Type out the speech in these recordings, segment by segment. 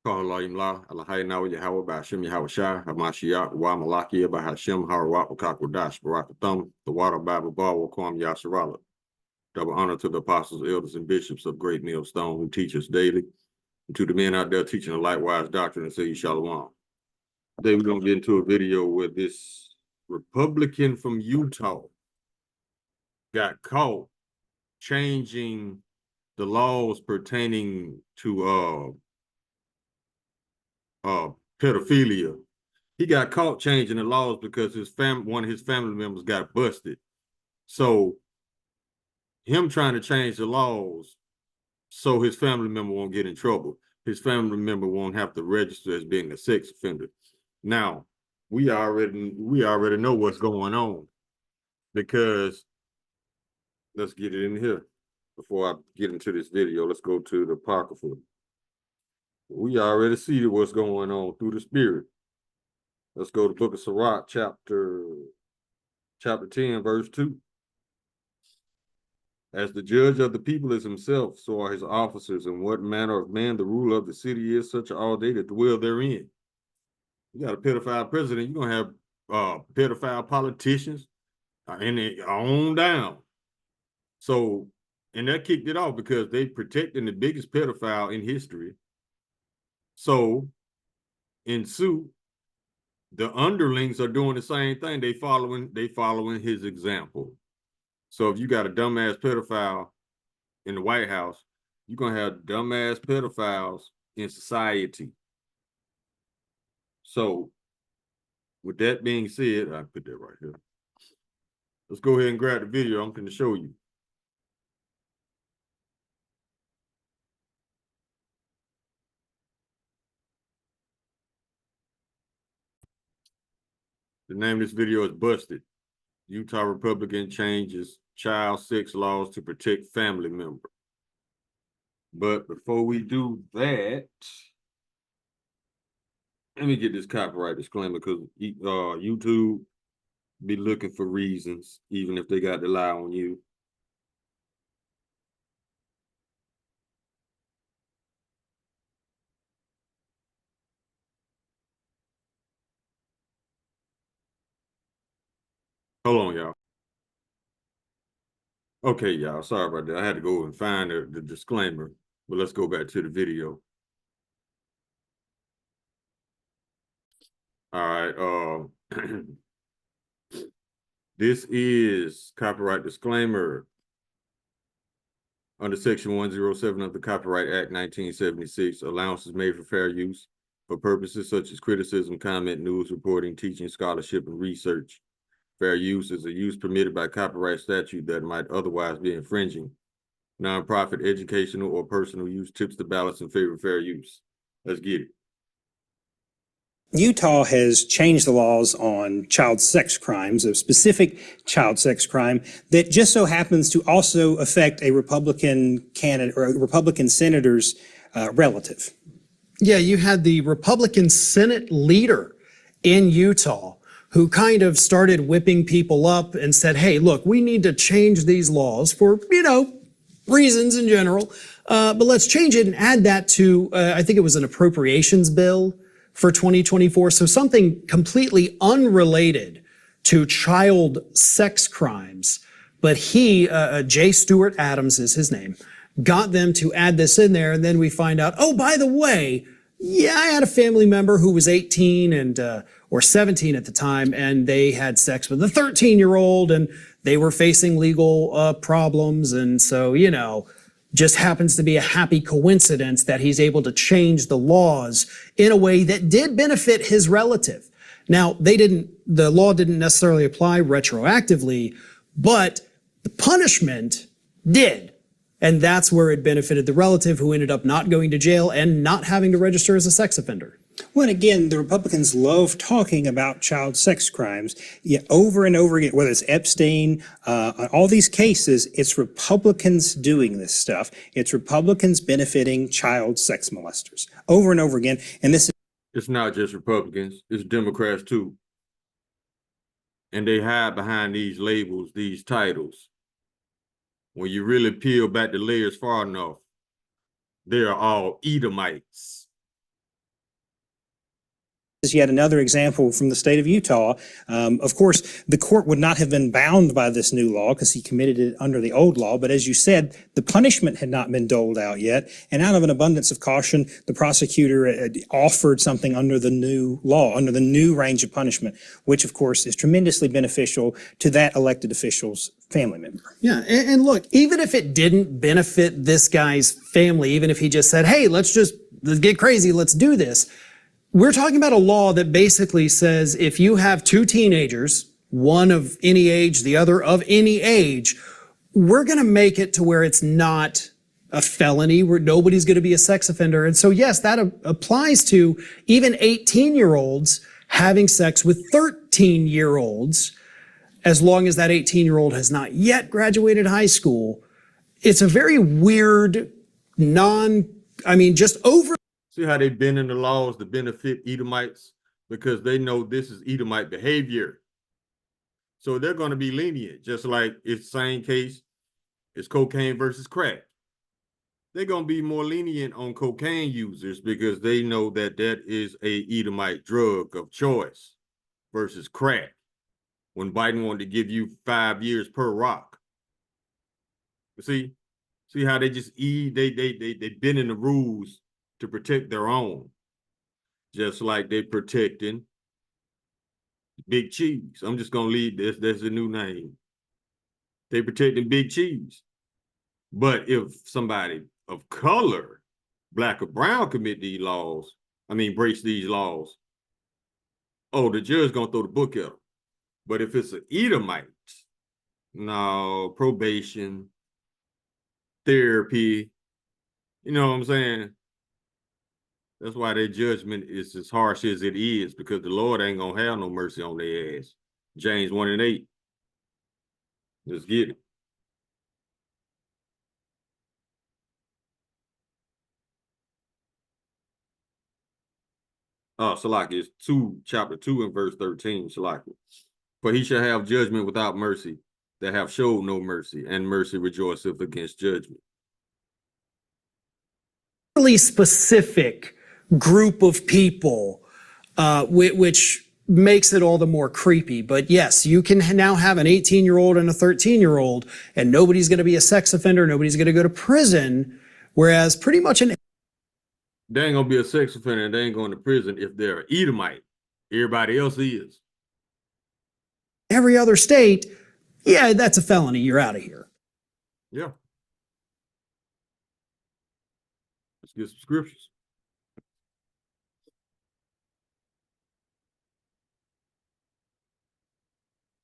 Kahalayim La, Alahaynawa Yahweh Bashim Yahweh Shai, Hamashiach, Wa Malakia, Bahashim, Harawat, Wakakwadash, Barakathum, the water Bible Bar, Wakwam Yasharala. Double honor to the apostles, elders, and bishops of Great Millstone who teach us daily, and to the men out there teaching the likewise doctrine and say Shalom. Today we're going to get into a video where this Republican from Utah got caught changing the laws pertaining to pedophilia. He got caught changing the laws because one of his family members got busted. So him trying to change the laws so his family member won't get in trouble. His family member won't have to register as being a sex offender. Now, we already know what's going on, because let's get it in here. Before I get into this video, let's go to the Apocrypha. We already see what's going on through the Spirit. Let's go to the book of Sirach, chapter 10, verse 2. As the judge of the people is himself, so are his officers, and what manner of man the ruler of the city is, such are all they that dwell therein. You got a pedophile president, you're going to have pedophile politicians, and on down. So, and that kicked it off because they protecting the biggest pedophile in history. So, in suit, the underlings are doing the same thing. They following his example. So if you got a dumbass pedophile in the White House, you're going to have dumbass pedophiles in society. So with that being said, I put that right here. Let's go ahead and grab the video. I'm going to show you. The name of this video is Busted. Utah Republican changes child sex laws to protect family member. But before we do that, let me get this copyright disclaimer, because YouTube be looking for reasons, even if they got to lie on you. Hold on, y'all. Okay, y'all, sorry about that. I had to go and find the disclaimer, but let's go back to the video. All right, this is copyright disclaimer. Under Section 107 of the Copyright Act 1976, allowance is made for fair use for purposes such as criticism, comment, news reporting, teaching, scholarship, and research. Fair use is a use permitted by copyright statute that might otherwise be infringing. Nonprofit, educational, or personal use tips the balance in favor of fair use. Let's get it. Utah has changed the laws on child sex crimes, a specific child sex crime that just so happens to also affect a Republican candidate or a Republican senator's relative. Yeah, you had the Republican Senate leader in Utah who kind of started whipping people up and said, hey, look, we need to change these laws for, reasons in general, but let's change it and add that to, I think it was an appropriations bill for 2024. So something completely unrelated to child sex crimes. But he, J. Stewart Adams is his name, got them to add this in there. And then we find out, oh, by the way, yeah, I had a family member who was 18 and or 17 at the time, and they had sex with a 13-year-old, and they were facing legal problems. And so, just happens to be a happy coincidence that he's able to change the laws in a way that did benefit his relative. Now, the law didn't necessarily apply retroactively, but the punishment did. And that's where it benefited the relative, who ended up not going to jail and not having to register as a sex offender. Well, and again, the Republicans love talking about child sex crimes over and over again, whether it's Epstein, on all these cases, it's Republicans doing this stuff. It's Republicans benefiting child sex molesters over and over again. And this is... It's not just Republicans, it's Democrats too. And they hide behind these labels, these titles. When you really peel back the layers far enough, they are all Edomites. is yet another example from the state of Utah. Of course, the court would not have been bound by this new law because he committed it under the old law. But as you said, the punishment had not been doled out yet. And out of an abundance of caution, the prosecutor offered something under the new law, under the new range of punishment, which of course is tremendously beneficial to that elected official's family member. Yeah, and look, even if it didn't benefit this guy's family, even if he just said, hey, let's get crazy, let's do this. We're talking about a law that basically says if you have two teenagers, one of any age, the other of any age, we're going to make it to where it's not a felony, where nobody's going to be a sex offender. And so, yes, that applies to even 18-year-olds having sex with 13-year-olds, as long as that 18-year-old has not yet graduated high school. It's a very weird, just over. See how they bend in the laws to benefit Edomites? Because they know this is Edomite behavior. So they're going to be lenient, just like it's the same case as cocaine versus crack. They're going to be more lenient on cocaine users because they know that that is a Edomite drug of choice versus crack. When Biden wanted to give you 5 years per rock. See how they just they bend in the rules to protect their own, just like they protecting Big Cheese. I'm just gonna leave this. That's the new name. They protecting Big Cheese. But if somebody of color, black or brown, commit these laws, breaks these laws, the judge gonna throw the book at them. But if it's an Edomite, no, probation, therapy, you know what I'm saying? That's why their judgment is as harsh as it is, because the Lord ain't gonna have no mercy on their ass. James 1:8. Let's get it. Salaki is chapter 2 and verse 13. Salaki. For he shall have judgment without mercy, that have showed no mercy, and mercy rejoiceth against judgment. Really specific group of people, which makes it all the more creepy. But yes, you can now have an 18-year-old and a 13-year-old, and nobody's going to be a sex offender, nobody's going to go to prison, whereas pretty much they ain't gonna be a sex offender and they ain't going to prison if they're an Edomite. Everybody else is. Every other state, yeah, that's a felony. You're out of here. Yeah. Let's get some scriptures.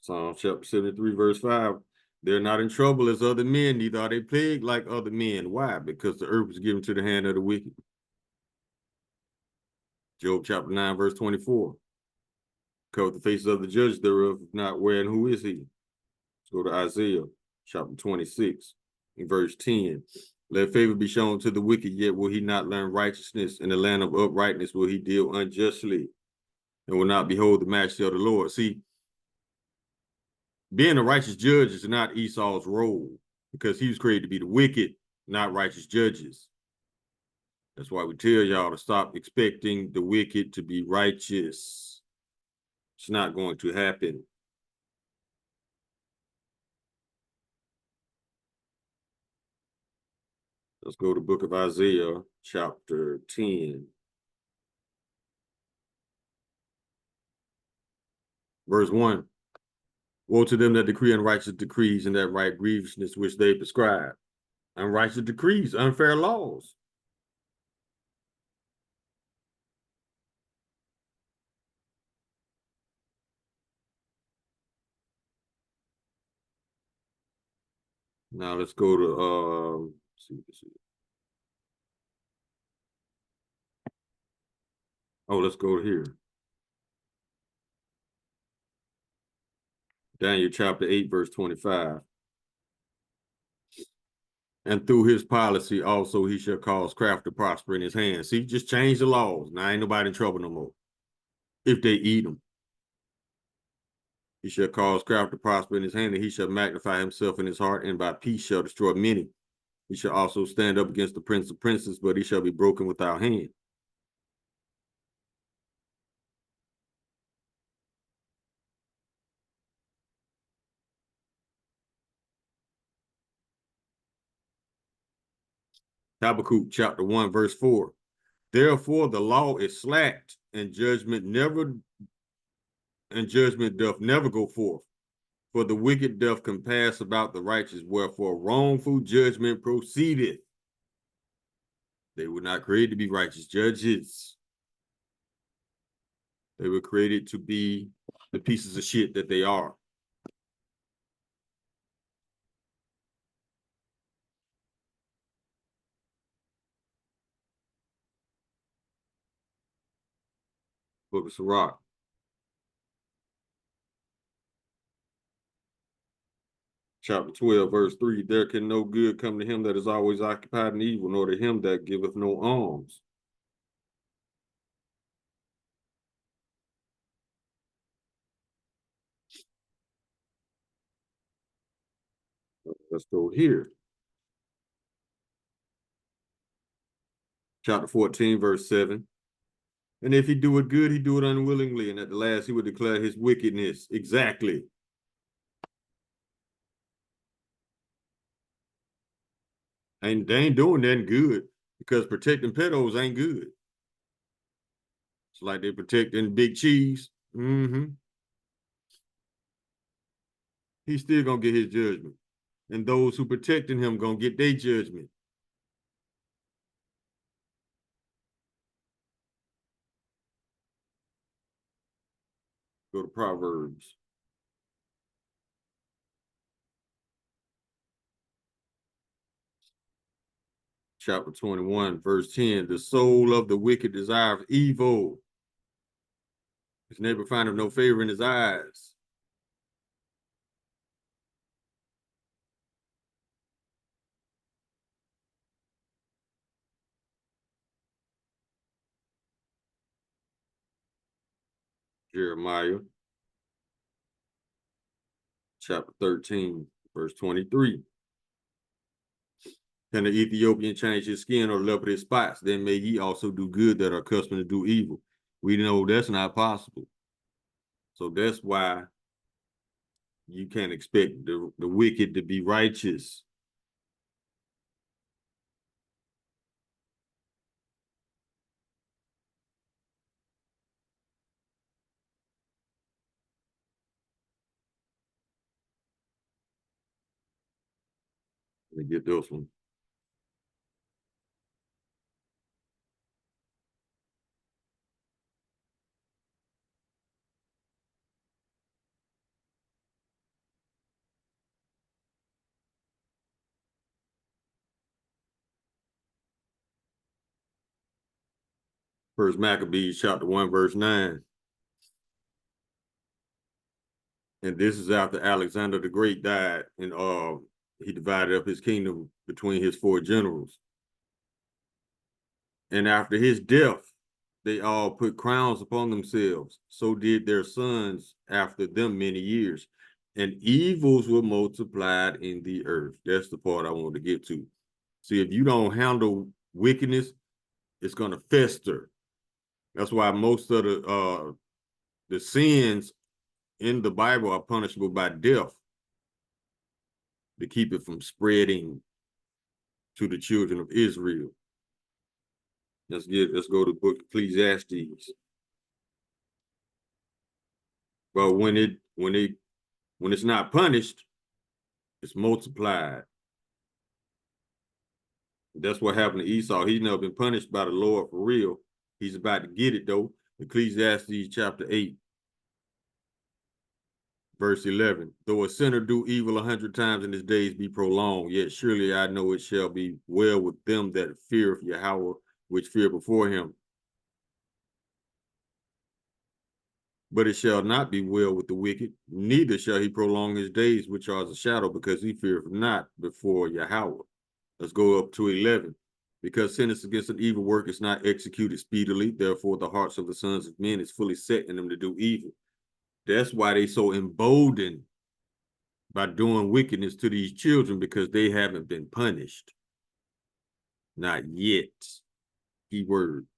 Psalm chapter 73, verse 5. They're not in trouble as other men, neither are they plagued like other men. Why? Because the earth was given to the hand of the wicked. Job chapter 9, verse 24. Cover the faces of the judges thereof, if not where and who is he? Let's go to Isaiah chapter 26, in verse 10. Let favor be shown to the wicked, yet will he not learn righteousness. In the land of uprightness will he deal unjustly, and will not behold the majesty of the Lord. See, being a righteous judge is not Esau's role, because he was created to be the wicked, not righteous judges. That's why we tell y'all to stop expecting the wicked to be righteous. It's not going to happen. Let's go to the book of Isaiah, chapter 10. Verse 1. Woe to them that decree unrighteous decrees and that write grievousness which they prescribe. Unrighteous decrees, unfair laws. Now let's go to let's go to here. Daniel chapter 8, verse 25. And through his policy also he shall cause craft to prosper in his hands. See, just change the laws. Now ain't nobody in trouble no more. If they eat them. He shall cause craft to prosper in his hand, and he shall magnify himself in his heart, and by peace shall destroy many. He shall also stand up against the prince of princes, but he shall be broken without hand. Habakkuk chapter 1, verse 4. Therefore the law is slacked, and judgment doth never go forth. For the wicked doth compass about the righteous, wherefore wrongful judgment proceedeth. They were not created to be righteous judges. They were created to be the pieces of shit that they are. Book of Sirach. Chapter 12, verse 3. There can no good come to him that is always occupied in evil, nor to him that giveth no alms. Let's go here. Chapter 14, verse 7. And if he do it good, he do it unwillingly, and at the last he will declare his wickedness. Exactly. And they ain't doing nothing good, because protecting pedos ain't good. It's like they protecting Big Cheese. He's still gonna get his judgment. And those who protecting him gonna get their judgment. Go to Proverbs. Chapter 21, verse 10. The soul of the wicked desires evil. His neighbor findeth no favor in his eyes. Jeremiah chapter 13, verse 23. Can the Ethiopian change his skin or leopard his spots? Then may ye also do good that are accustomed to do evil. We know that's not possible. So that's why you can't expect the wicked to be righteous. Let me get this one. First Maccabees chapter 1, verse 9. And this is after Alexander the Great died, and he divided up his kingdom between his 4 generals. And after his death, they all put crowns upon themselves. So did their sons after them many years. And evils were multiplied in the earth. That's the part I want to get to. See, if you don't handle wickedness, it's going to fester. That's why most of the sins in the Bible are punishable by death, to keep it from spreading to the children of Israel. Let's go to the book of Ecclesiastes. But when it's not punished, it's multiplied. That's what happened to Esau. He's never been punished by the Lord for real. He's about to get it though. Ecclesiastes chapter 8, verse 11. Though a sinner do evil 100 times and his days be prolonged, yet surely I know it shall be well with them that fear Yahweh, which fear before him. But it shall not be well with the wicked, neither shall he prolong his days, which are as a shadow, because he feareth not before Yahweh. Let's go up to 11. Because sentence against an evil work is not executed speedily, therefore the hearts of the sons of men is fully set in them to do evil. That's why they so emboldened by doing wickedness to these children, because they haven't been punished. Not yet. Key word.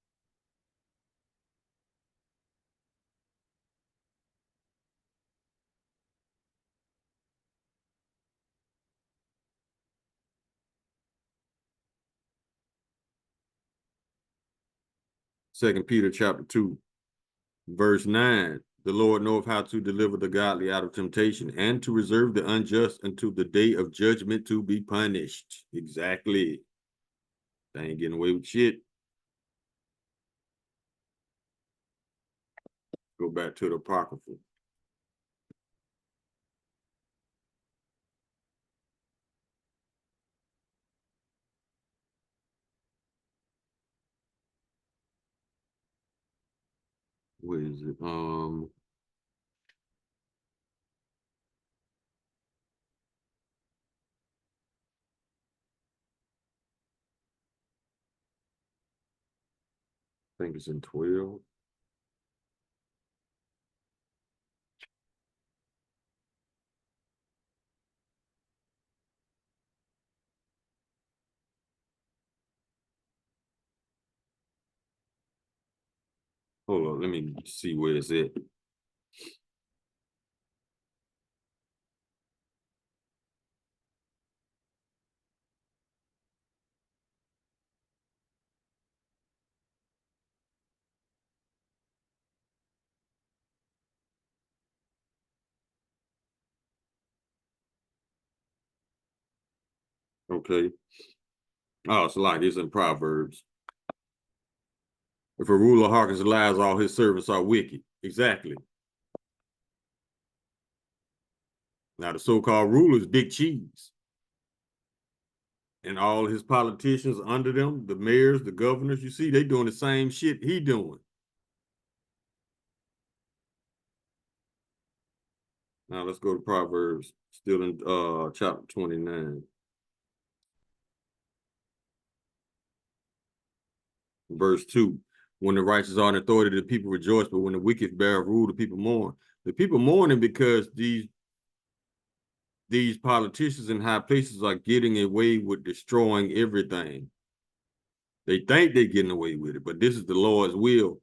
2 Peter chapter 2, verse 9. The Lord knoweth how to deliver the godly out of temptation and to reserve the unjust unto the day of judgment to be punished. Exactly. They ain't getting away with shit. Go back to the Apocrypha. What is it? I think it's in 12. Hold on, let me see where it's at. Okay. Oh, it's like it's in Proverbs. If a ruler hearkens to lies, all his servants are wicked. Exactly. Now the so-called ruler is Big Cheese. And all his politicians under them, the mayors, the governors, you see, they doing the same shit he doing. Now let's go to Proverbs, still in chapter 29. Verse 2. When the righteous are in authority, the people rejoice, but when the wicked bear rule, the people mourn. The people mourning because these politicians in high places are getting away with destroying everything. They think they're getting away with it, but this is the Lord's will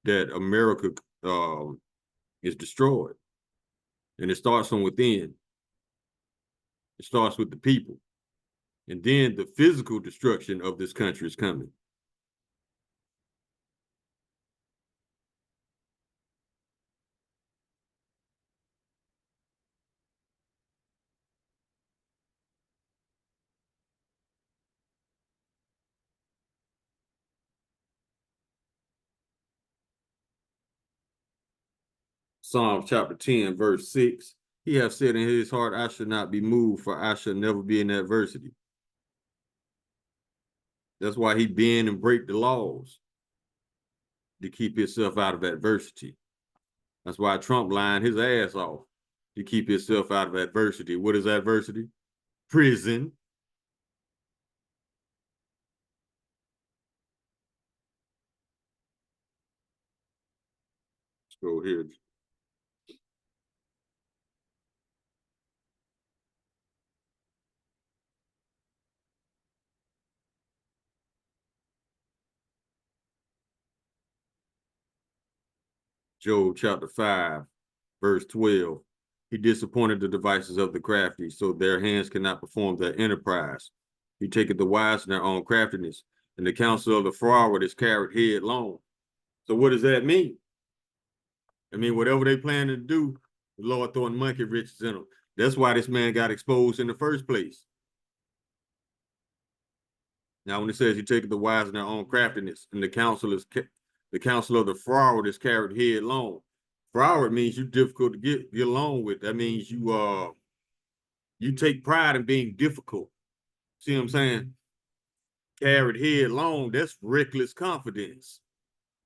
that America is destroyed. And it starts from within. It starts with the people. And then the physical destruction of this country is coming. Psalms chapter 10, verse 6. He hath said in his heart, I shall not be moved, for I shall never be in adversity. That's why he bend and break the laws to keep himself out of adversity. That's why Trump lying his ass off to keep himself out of adversity. What is adversity? Prison. Let's go here. Job chapter 5, verse 12. He disappointed the devices of the crafty, so their hands cannot perform their enterprise. He taketh the wise in their own craftiness, and the counsel of the froward is carried headlong. So what does that mean? I mean, whatever they plan to do, the Lord throwing monkey riches in them. That's why this man got exposed in the first place. Now, when it says he taketh the wise in their own craftiness, and the counsel of the froward is carried headlong. Froward means you're difficult to get along with. That means you take pride in being difficult. See what I'm saying? Carried headlong, that's reckless confidence.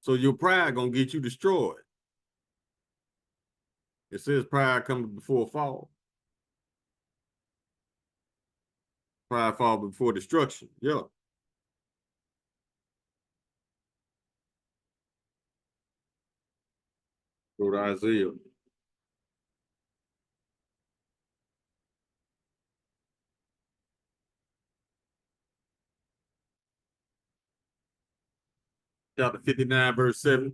So your pride gonna get you destroyed. It says pride comes before a fall. Pride fall before destruction. Yeah. Go to Isaiah. Chapter 59, verse 7.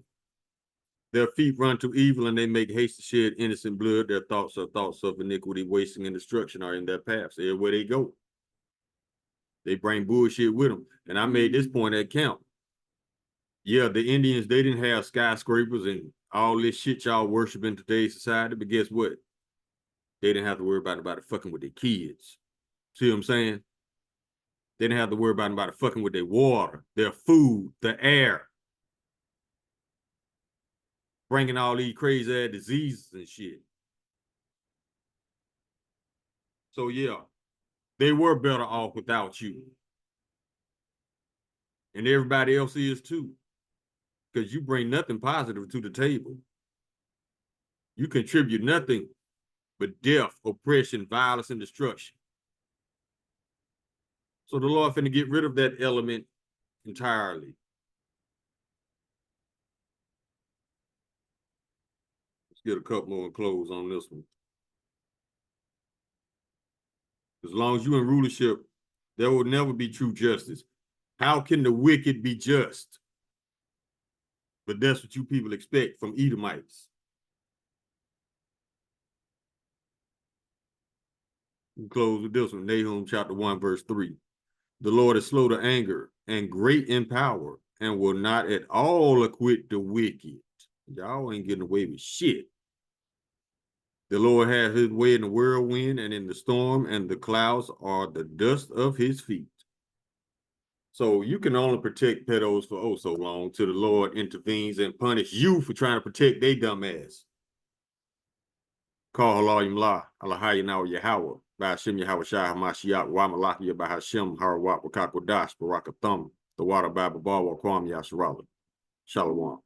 Their feet run to evil and they make haste to shed innocent blood. Their thoughts are thoughts of iniquity, wasting and destruction are in their paths. Everywhere they go, they bring bullshit with them. And I made this point at camp. Yeah, the Indians, they didn't have skyscrapers and all this shit y'all worship in today's society, but guess what? They didn't have to worry about nobody fucking with their kids. See what I'm saying? They didn't have to worry about nobody fucking with their water, their food, the air, bringing all these crazy ass diseases and shit. So yeah, they were better off without you. And everybody else is too. Because you bring nothing positive to the table. You contribute nothing but death, oppression, violence, and destruction. So the Lord finna get rid of that element entirely. Let's get a couple more and close on this one. As long as you're in rulership, there will never be true justice. How can the wicked be just? But that's what you people expect from Edomites. We close with this one, Nahum chapter 1, verse 3. The Lord is slow to anger and great in power and will not at all acquit the wicked. Y'all ain't getting away with shit. The Lord has his way in the whirlwind and in the storm, and the clouds are the dust of his feet. So you can only protect pedos for oh so long till the Lord intervenes and punish you for trying to protect they dumb ass. Call Halayim La, Alahayi Now Yahweh, Bashim Yahweh Shah Hamashiach, Wamalakia Bahashim, Harawat Wakakodash, Barakathum, the water Bible Bawa Kwam Yasharala. Shalom.